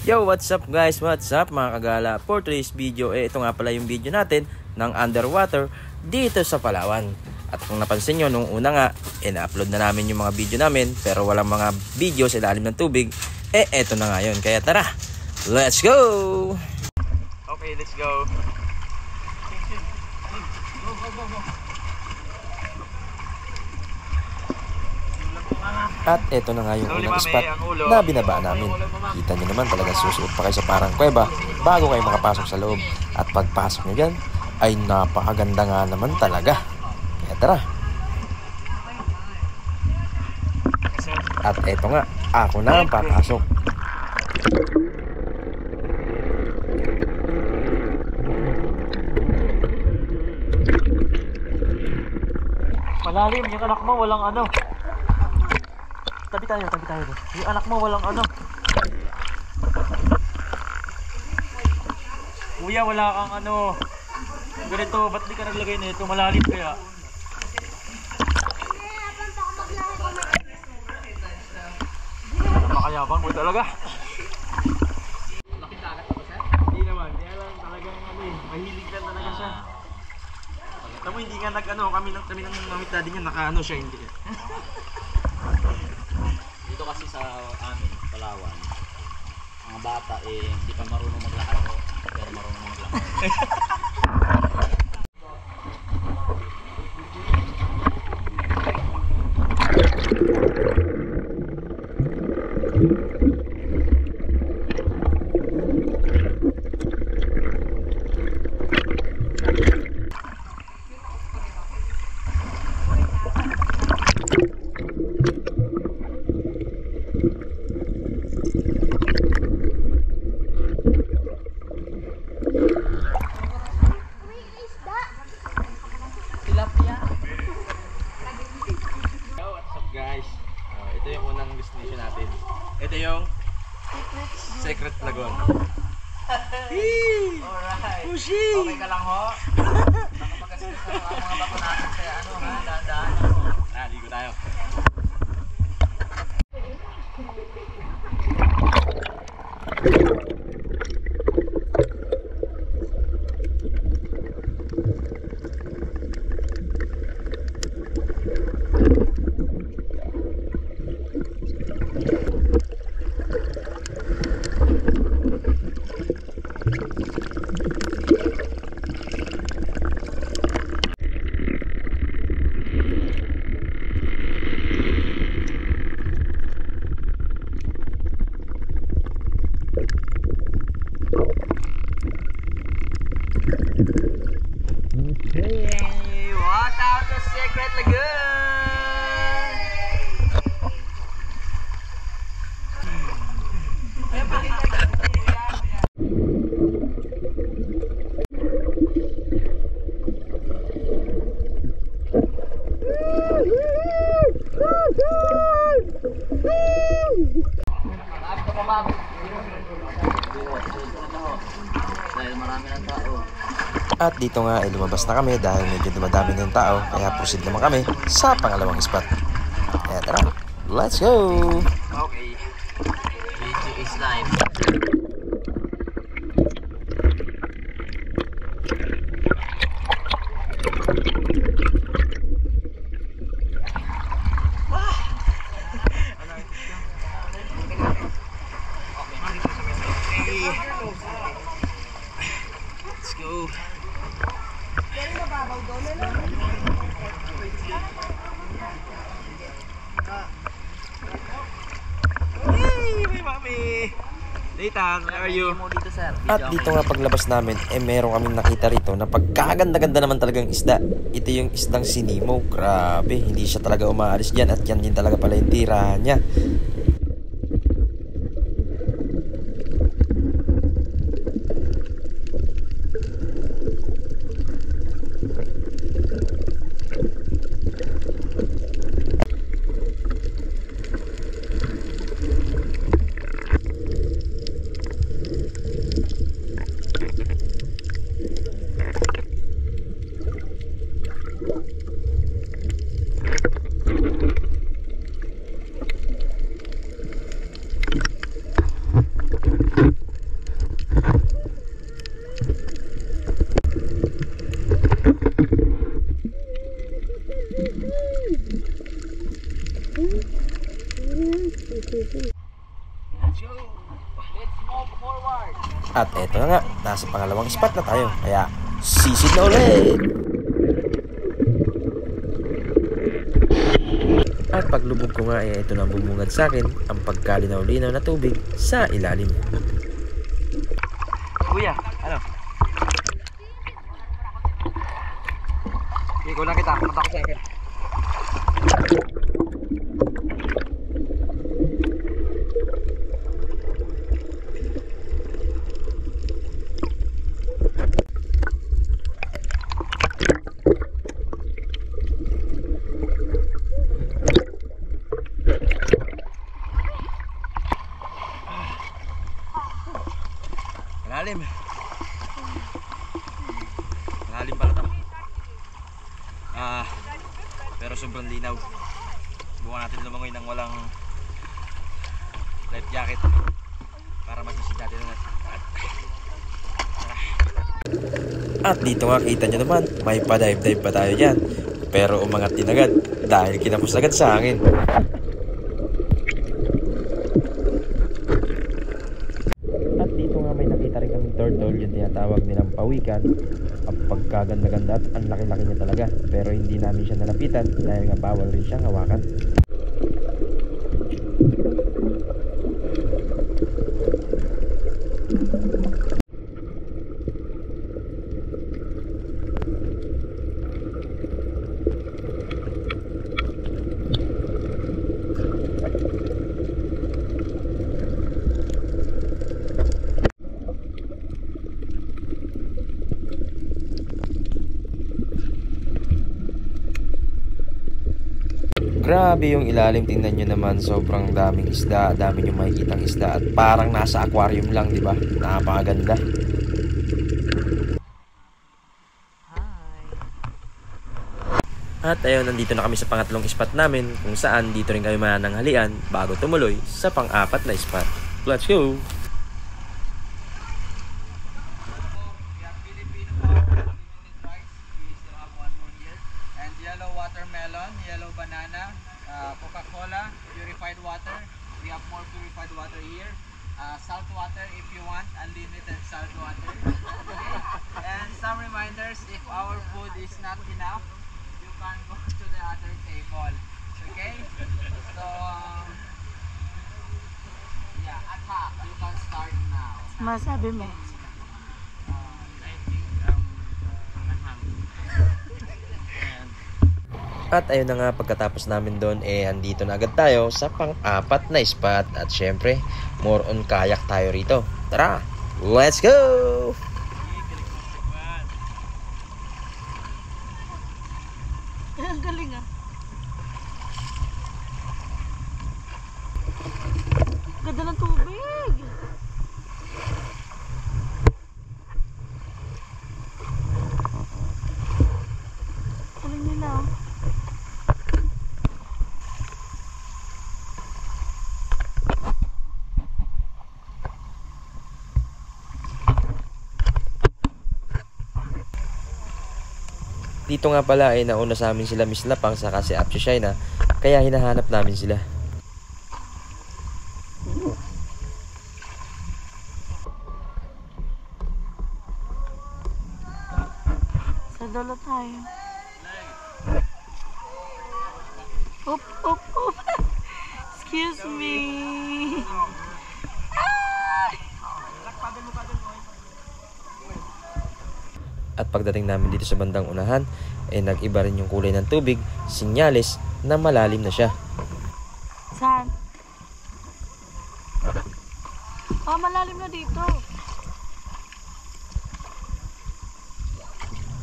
Yo, what's up guys? What's up mga kagala? For today's video, ito nga pala yung video natin ng underwater dito sa Palawan. At kung napansin nyo, nung una nga, na-upload na namin yung mga video namin, pero walang mga video sa ilalim ng tubig. Eto na nga yun. Kaya tara, let's go! Okay, let's go. At eto na nga yung unang spot na binaba namin. Kita nyo naman talaga susuot pa kayo sa parang kuweba bago kayo makapasok sa loob. At pagpasok nyo dyan ay napakaganda nga naman talaga. Kaya tara. At eto nga, ako na ang papasok. Malalim, yung anak mo walang ano. Tabi tayo doon. Yung anak mo walang ano. Kuya, wala kang ano. Ganito, ba't di ka naglagay nito? Malalim kaya. Napakayabang mo talaga. Laki dagat ako, sir? Hindi naman, kaya lang talagang ano eh, mahilig lang talaga siya. Alam mo, hindi nga nag-ano, kami ng mamit daddy niya, naka-ano siya, hindi. Dito kasi sa amin, Palawan, mga bata hindi pa marunong maglakad, pero marunong maglakad. Ito yung unang destination natin. Ito yung Secret Lagoon. Alright. Pushi! Okay ka lang ho? Nakapag-asin sa mga bato natin sa ano ha? Dahan-dahan ho. Ligo tayo. Hey, walk out the Secret Lagoon! Dahil marami ng tao. At dito nga ay lumabas na kami dahil medyo dumadami na yung tao. Kaya proceed naman kami sa pangalawang spot. Kaya tara, let's go! Okay. Video is live. Let's go! Hey, my mommy! Nathan, how are you? At dito nga paglabas namin, meron kaming nakita rito na pagkaganda-ganda naman talagang isda. Ito yung isdang sinimo. Grabe, hindi siya talaga umaalis dyan at yan din talaga pala yung tirahan niya. nasa pangalawang spot na tayo. Kaya sisid na ulit! At paglubog ko nga ito na bumungad sa akin ang pagkalinaw-linaw na tubig sa ilalim. Kuya, ano? Ikaw na kita, punta ko sa akin. Malalim. Malalim pala ito. Pero sobrang linaw. Subukan natin lumangoy ng walang life jacket para masisid natin ang At dito nga kita nyo naman, may pa-dive-dive pa tayo dyan. Pero umangat din agad dahil kinapos agad sa hangin. At dito nga may nakita rin kaming turtle, yung tinatawag nilang pawikan. Ang pagkaganda-ganda at ang laki-laki niya talaga. Pero hindi namin siya nalapitan dahil nga bawal rin siyang hawakan. Grabe yung ilalim, tingnan nyo naman, sobrang daming isda, dami nyo makikitang isda at parang nasa aquarium lang, di ba? Napakaganda. At ayun, nandito na kami sa pangatlong spot namin kung saan dito rin kami mananghalian bago tumuloy sa pang-apat na spot. Let's go! Yellow watermelon, yellow banana, Coca-Cola, purified water. We have more purified water here. Salt water if you want, unlimited salt water. Okay? And some reminders, if our food is not enough, you can go to the other table. Okay? So, yeah, attack. You can start now. Masabi mo. I think I'm hungry. At ayun na nga, pagkatapos namin doon, andito na agad tayo sa pang-apat na spot. At syempre, more on kayak tayo rito. Tara, let's go! Ang galing ah. Ganda ng tubig. Galing nila ah. Dito nga pala ay nauna sa amin sila Miss Lapang saka si Apsi Shaina, kaya hinahanap namin sila. Sa dulo tayo. Up, up, up. Excuse me. At pagdating namin dito sa bandang unahan, nag-iba rin yung kulay ng tubig, sinyales na malalim na siya. Saan? Malalim na dito.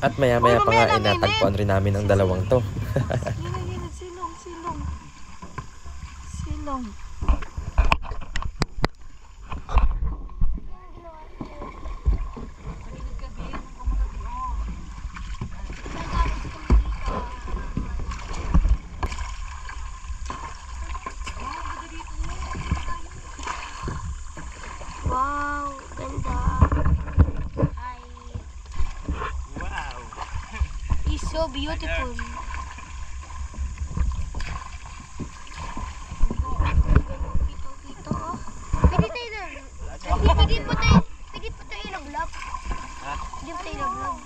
At maya-maya pa nga natagpuan rin namin ang dalawang to. Silong, silong. Silong. Wow, ganda. Hi. Wow! It's so beautiful. Dito, oh. Pwede tayo doon. Pwede pa tayo nag-vlog. Diyan tayo vlog.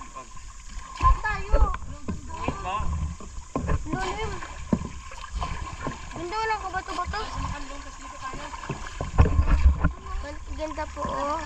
Saan tayo? Lulim. Ganda walang kabato-bato. Ganda po oh.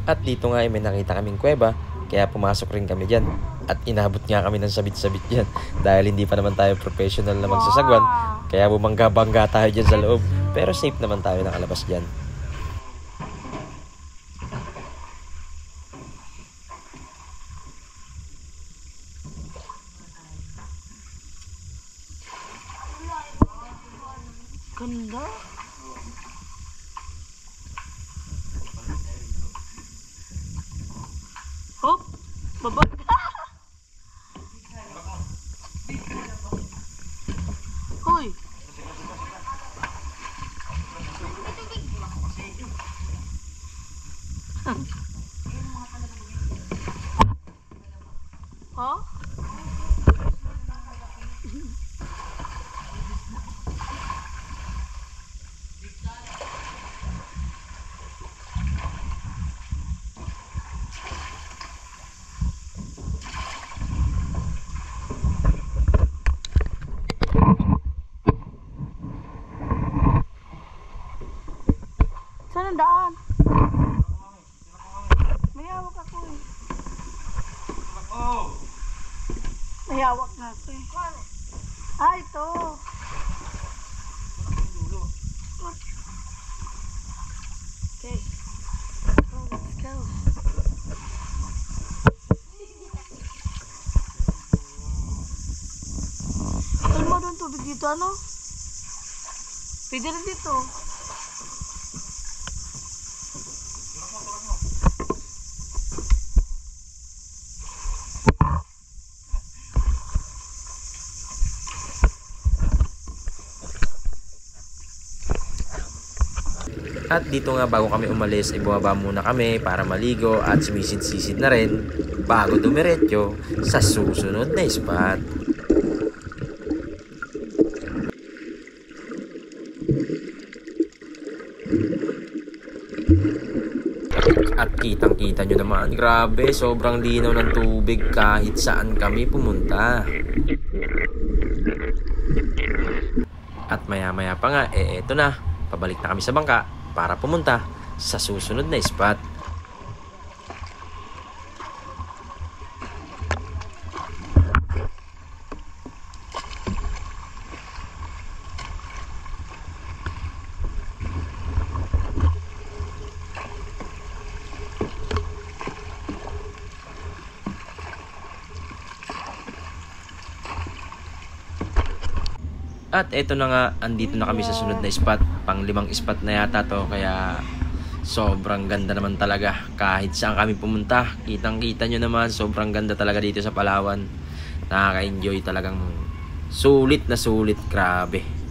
At dito nga ay may nakita kaming kuweba, kaya pumasok rin kami dyan. At inabot nga kami ng sabit-sabit dyan dahil hindi pa naman tayo professional na magsasagwan, kaya bumangga-bangga tayo dyan sa loob. Pero safe naman tayo nakalabas dyan. Ganda. Hop, baba. Hoy. Ha? Saan ang daan? May hawak ako eh. May hawak nga ako eh. Ah, ito. Okay. Oh, let's go. Saan mo doon tubig dito ano? Pwede rin dito. At dito nga bago kami umalis ay bumaba muna kami para maligo at sumisid-sisid na rin bago dumiretso sa susunod na spot. At kitang-kita nyo naman, grabe, sobrang linaw ng tubig kahit saan kami pumunta. At maya-maya pa nga, eto na, pabalik na kami sa bangka para pumunta sa susunod na spot. At eto na nga, andito na kami sa sunod na spot. Pang 5 spot na yata to, kaya sobrang ganda naman talaga. Kahit saan kami pumunta, kitang-kita nyo naman, sobrang ganda talaga dito sa Palawan. Nakaka-enjoy talagang sulit na sulit, grabe.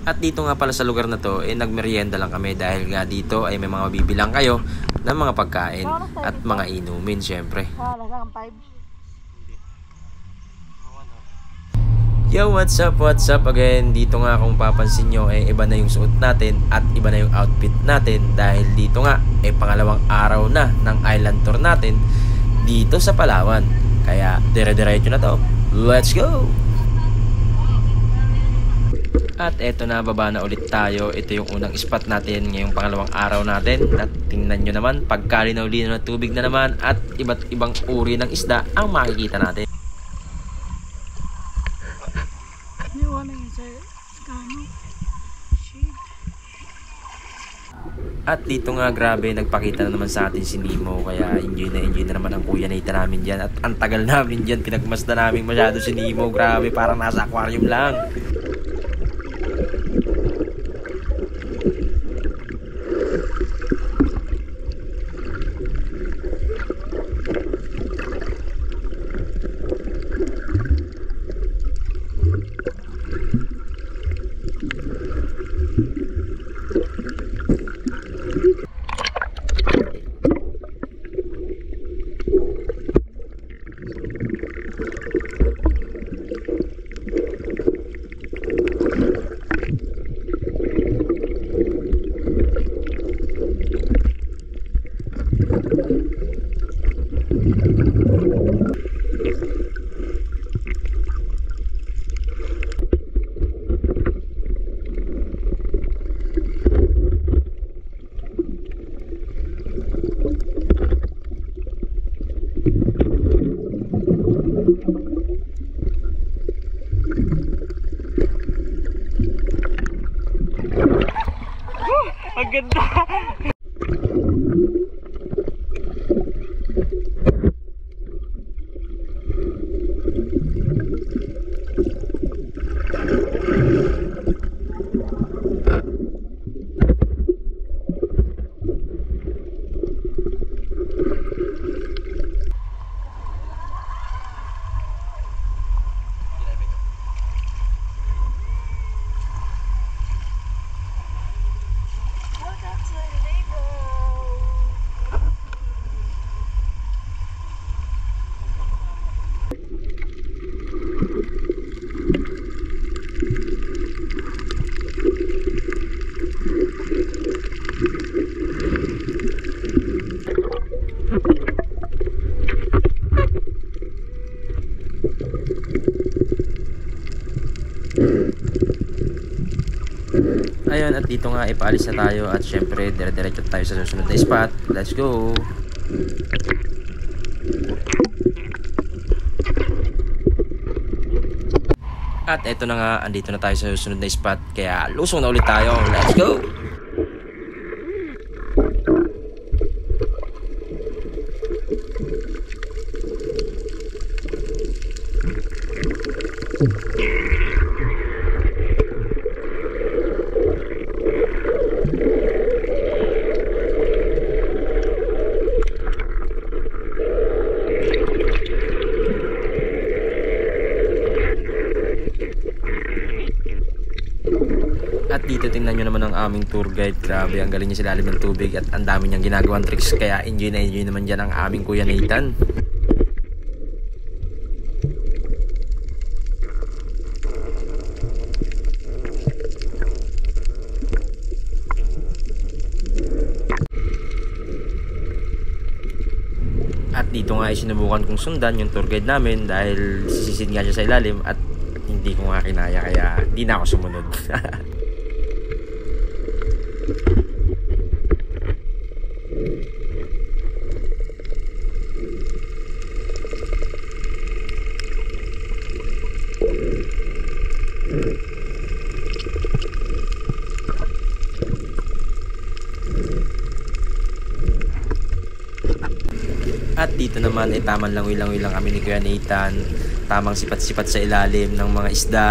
At dito nga pala sa lugar na to, nagmerienda lang kami dahil nga dito ay may mga bibilang kayo ng mga pagkain at mga inumin syempre. Nasaan 5? Yo, what's up again? Dito nga kung papansin nyo iba na yung suot natin at iba na yung outfit natin dahil dito nga pangalawang araw na ng island tour natin dito sa Palawan. Kaya dire-diretso na to. Let's go! At eto na, baba na ulit tayo. Ito yung unang spot natin ngayong pangalawang araw natin. At tingnan nyo naman, pagkalinaw-linaw na tubig na naman at iba't ibang uri ng isda ang makikita natin. Niwan na yun sa kano. Shade. At dito nga grabe, nagpakita na naman sa atin si Nemo, kaya enjoy na naman ang kuya Nathan namin dyan. At ang tagal namin dyan, pinagmasda namin masyado si Nemo, grabe, parang nasa aquarium lang. Ang ganda! Ayun, at dito nga ipaalis na tayo at syempre dire-diretso tayo sa susunod na spot. Let's go! At eto na nga, andito na tayo sa susunod na spot, kaya lusong na ulit tayo. Let's go! At dito tingnan nyo naman ang aming tour guide. Grabe, ang galing niya sa ilalim ng tubig at ang dami niyang ginagawang tricks. Kaya enjoy na enjoy naman dyan ang aming Kuya Nathan. At dito nga ay sinubukan kong sundan yung tour guide namin dahil sisisid nga siya sa ilalim at hindi ko nga kinaya, kaya hindi na ako sumunod. At dito naman ay tamang langoy-langoy lang kami ni Kuya Nathan, tamang sipat-sipat sa ilalim ng mga isda.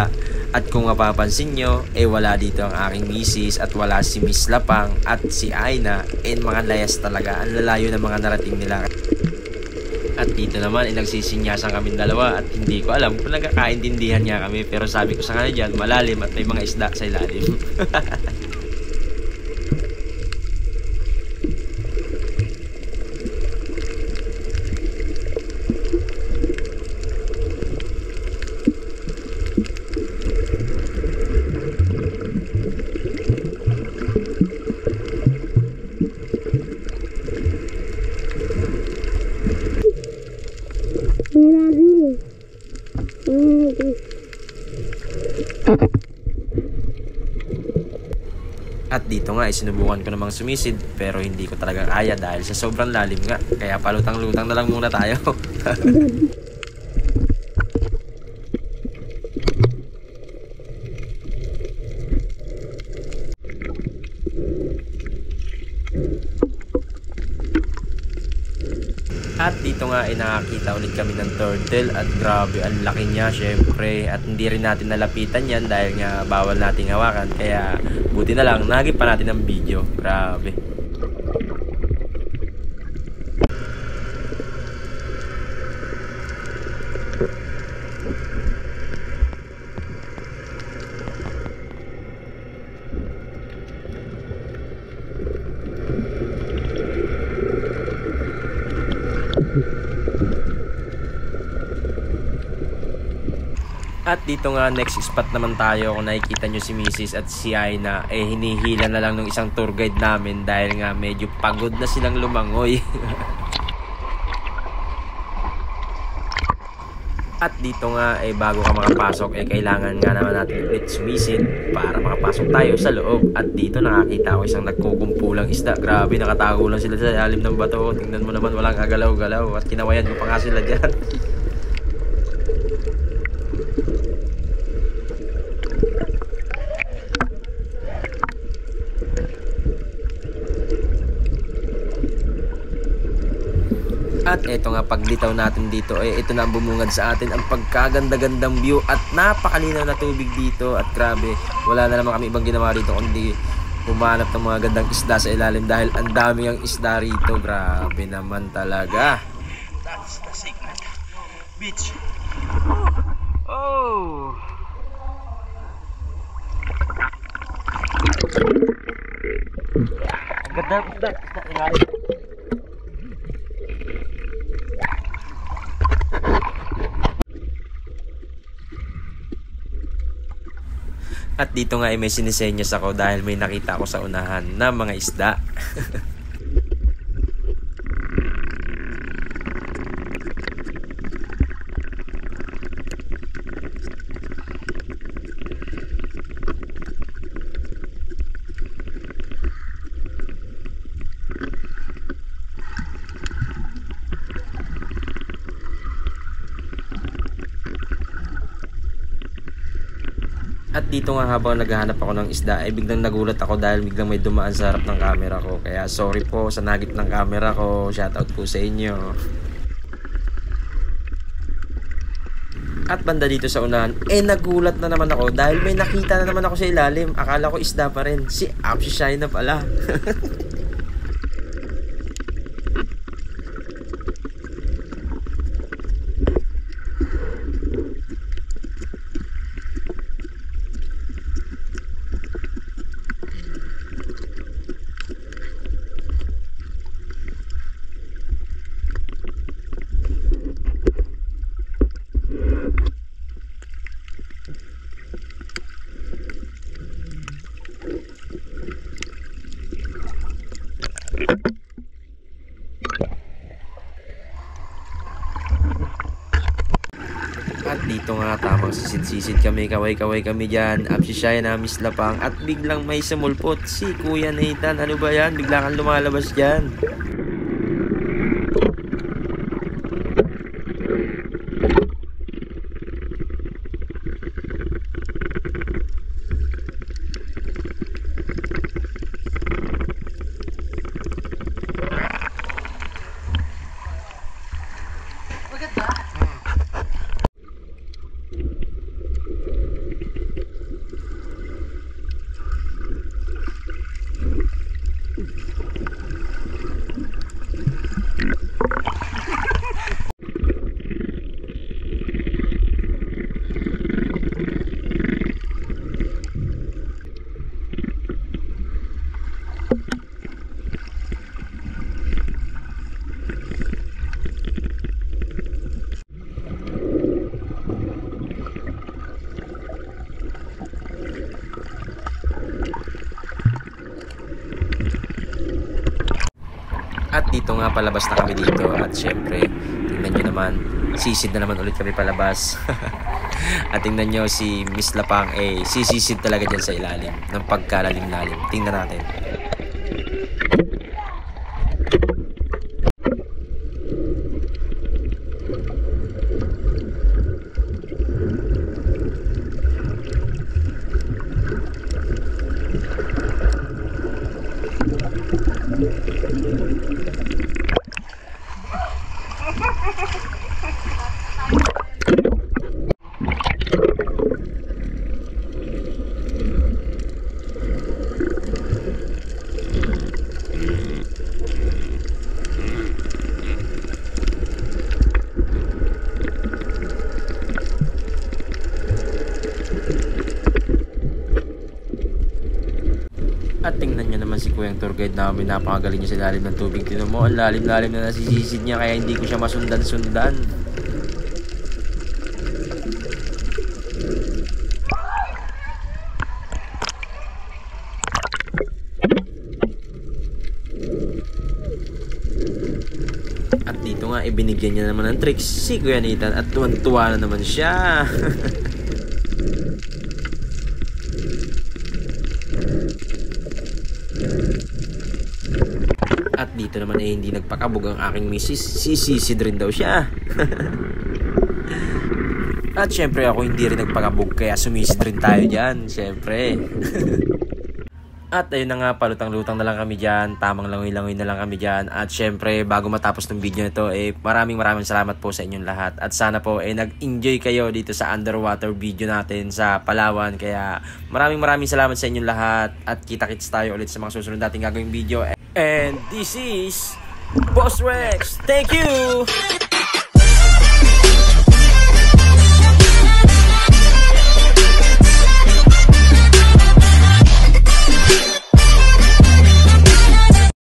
At kung mapapansin nyo, wala dito ang aking misis at wala si Miss Lapang at si Aina. Mga layas talaga, ang lalayo ng mga narating nila. At dito naman nagsisinyasan kami dalawa at hindi ko alam kung nagkakaintindihan niya kami, pero sabi ko sa kanya dyan, malalim at may mga isda sa ilalim. At dito nga sinubukan ko namang sumisid pero hindi ko talaga kaya dahil sa sobrang lalim nga, kaya palutang-lutang na lang muna tayo. At dito nga ay nakakita ulit kami ng turtle at grabe ang laki niya syempre, at hindi rin natin nalapitan yan dahil nga bawal nating hawakan, kaya buti na lang nagip pa natin ng video. Grabe. At dito nga next spot naman tayo. Kung nakikita nyo si Mrs. at si Aina, hinihila na lang ng isang tour guide namin dahil nga medyo pagod na silang lumangoy. At dito nga bago ka makapasok kailangan nga naman natin ulit sumisid para makapasok tayo sa loob. At dito nakakita ko isang nagkukumpulang isda. Grabe, nakatago lang sila sa ilalim ng bato. Tingnan mo naman, walang agalaw-galaw, at kinawayan ko pa nga sila dyan. At eto nga, paglitaw natin dito ito na ang bumungad sa atin, ang pagkaganda-gandang view at napakalinaw na tubig dito. At grabe, wala na naman kami ibang ginawa dito kundi humanap ng mga gandang isda sa ilalim dahil ang dami ang isda rito. Grabe naman talaga. That's the secret beach. Oh! Ganda, ganda, ganda. At dito nga may sinisenyas ako dahil may nakita ako sa unahan na mga isda. At dito nga habang naghahanap ako ng isda biglang nagulat ako dahil biglang may dumaan sa harap ng camera ko. Kaya sorry po sa nagip ng camera ko. Shoutout po sa inyo. At banda dito sa unahan nagulat na naman ako dahil may nakita na naman ako sa ilalim. Akala ko isda pa rin. Si Apsi Shine na pala. At dito nga tamang sisid-sisid kami, kaway-kaway kami dyan. Apsi siya na Miss Lapang at biglang may sumulpot si Kuya Nathan. Ano ba yan? Biglang kang lumalabas dyan. At dito nga palabas na kami dito at syempre tingnan nyo naman, sisid na naman ulit kami palabas. At tingnan nyo si Miss Lapang sisisid talaga dyan sa ilalim ng pagkalalim-lalim. Tingnan natin. Tingnan nyo naman si Kuyang tour guide namin. Napakagaling niya sa lalim ng tubig. Tingnan mo, ang lalim-lalim na nasisisid niya. Kaya hindi ko siya masundan-sundan. At dito nga, ibinigyan niya naman ng tricks si Kuya Nathan. At tuwan-tuwa na naman siya. At dito naman ay hindi nagpakabog ang aking misis. Sisisid rin daw siya. At syempre ako hindi rin nagpakabog, kaya sumisid rin tayo dyan. Syempre. At ayun na nga, palutang-lutang na lang kami dyan. Tamang langoy-langoy na lang kami dyan. At syempre, bago matapos ng video na to, maraming salamat po sa inyong lahat. At sana po nag-enjoy kayo dito sa underwater video natin sa Palawan. Kaya maraming salamat sa inyong lahat. At kita-kits tayo ulit sa mga susunod nating gagawing video. And this is Boss Rex. Thank you!